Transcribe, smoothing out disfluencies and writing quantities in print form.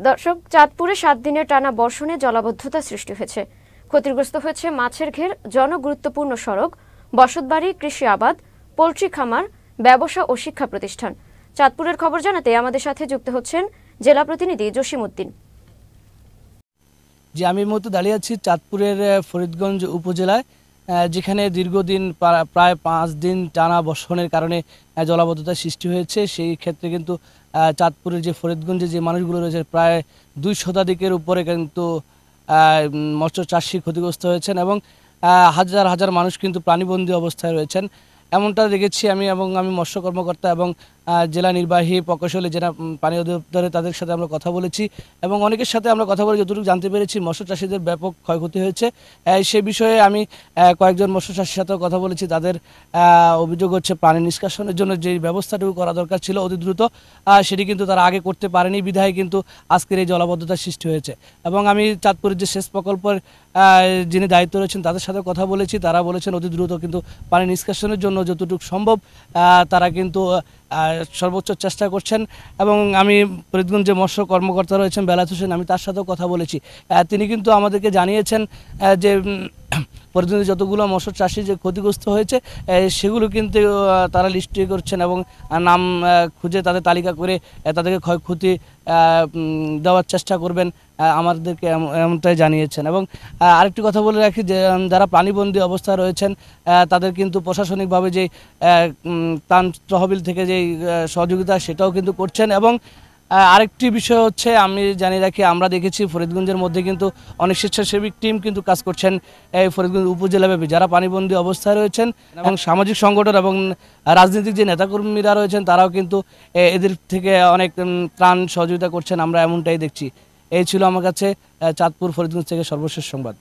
দর্শক, চাঁদপুরে 7 দিনের টানা বর্ষণে জলাবদ্ধতা সৃষ্টি হয়েছে। ক্ষতিগ্রস্ত হয়েছে মাছের ঘের, জনগুরুত্বপূর্ণ সড়ক, বসতবাড়ি, কৃষি আবাদ, পোল্ট্রি খামার, ব্যবসা ও শিক্ষা প্রতিষ্ঠান। চাঁদপুরের খবর জানাতে আমাদের সাথে যুক্ত হচ্ছেন জেলা প্রতিনিধি জসিম উদ্দিন। যে আমি এই মুহূর্তে দাঁড়িয়ে আছি চাঁদপুরের ফরিদগঞ্জ উপজেলায়, যেখানে দীর্ঘদিন প্রায় 5 দিন টানা বর্ষণের কারণে জলাবদ্ধতার সৃষ্টি হয়েছে। সেই ক্ষেত্রে কিন্তু চাঁদপুরের যে ফরিদগঞ্জে যে মানুষগুলো রয়েছে প্রায় 2 শতাধিকের উপরে কিন্তু মৎস্য চাষি ক্ষতিগ্রস্ত হয়েছেন এবং হাজার হাজার মানুষ কিন্তু প্রাণীবন্দী অবস্থায় রয়েছেন। এমনটা দেখেছি আমি মৎস্য কর্মকর্তা এবং জেলা নির্বাহী প্রকৌশলী জেলা পানি অধিদপ্তরে তাদের সাথে আমরা কথা বলেছি এবং অনেকের সাথে আমরা কথা বলে যতটুকু জানতে পেরেছি মৎস্য চাষিদের ব্যাপক ক্ষয়ক্ষতি হয়েছে। সে বিষয়ে আমি কয়েকজন মৎস্য চাষির সাথেও কথা বলেছি। তাদের অভিযোগ হচ্ছে পানি নিষ্কাশনের জন্য যে ব্যবস্থাটুকু করা দরকার ছিল অতি দ্রুত, সেটি কিন্তু তারা আগে করতে পারেনি, বিধায় কিন্তু আজকের এই জলাবদ্ধতার সৃষ্টি হয়েছে। এবং আমি চাঁদপুরের যে সেচ প্রকল্পের যিনি দায়িত্ব রয়েছেন তাদের সাথে কথা বলেছি, তারা বলেছেন অতি দ্রুত কিন্তু পানি নিষ্কাশনের জন্য যতটুকু সম্ভব তারা কিন্তু সর্বোচ্চ চেষ্টা করছেন। এবং আমি ফরিদগঞ্জে মৎস্য কর্মকর্তা রয়েছেন বেলায়েত হোসেন, আমি তার সাথেও কথা বলেছি। তিনি কিন্তু আমাদেরকে জানিয়েছেন যে ফরিদগঞ্জে যতগুলো মৎস্য চাষি যে ক্ষতিগ্রস্ত হয়েছে সেগুলো কিন্তু তারা লিস্ট করছেন এবং নাম খুঁজে তাদের তালিকা করে তাদেরকে ক্ষয়ক্ষতি দেওয়ার চেষ্টা করবেন আমাদেরকে, এমনটাই জানিয়েছেন। এবং আরেকটি কথা বলে রাখি যে যারা প্রাণীবন্দী অবস্থা রয়েছেন তাদের কিন্তু প্রশাসনিকভাবে যে ত্রাণ তহবিল থেকে যে সহযোগিতা সেটাও কিন্তু করছেন। এবং আরেকটি বিষয় হচ্ছে আমি জানিয়ে রাখি, আমরা দেখেছি ফরিদগঞ্জের মধ্যে কিন্তু অনেক স্বেচ্ছাসেবী টিম কিন্তু কাজ করছেন এই ফরিদগঞ্জ উপজেলাব্যাপী, যারা পানিবন্দী অবস্থায় রয়েছেন এবং সামাজিক সংগঠন এবং রাজনৈতিক যে নেতাকর্মীরা রয়েছেন তারাও কিন্তু এদের থেকে অনেক ত্রাণ সহযোগিতা করছেন, আমরা এমনটাই দেখছি। এই ছিল আমার কাছে চাঁদপুর ফরিদগঞ্জ থেকে সর্বশেষ সংবাদ।